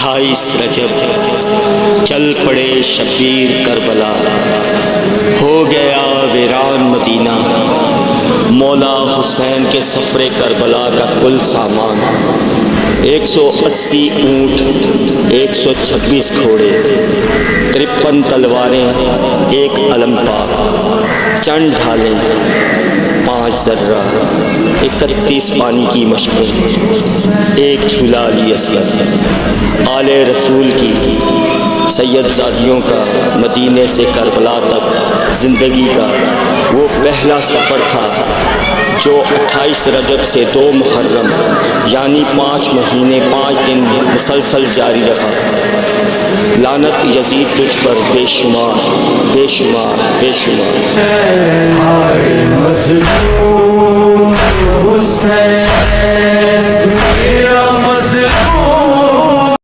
28 رجب چل پڑے شبیر کربلا، ہو گیا ویران مدینہ، مولا حسین کے سفر کربلا کا کل سامان 180 اونٹ، 126 گھوڑے، 53 تلواریں، 1 علم پاک، چند ڈھالیں، 5 ذرہ، 31 پانی کی مشقیں، 1 جھولا علی اصغر۔ آل رسول کی سید زادیوں کا مدینے سے کربلا تک زندگی کا وہ پہلا سفر تھا جو 28 رجب سے 2 محرم یعنی 5 مہینے 5 دن مسلسل جاری رہا۔ لعنت یزید تجھ پر بے شمار بے شمار بے شمار۔ ہائے مظلوم حسین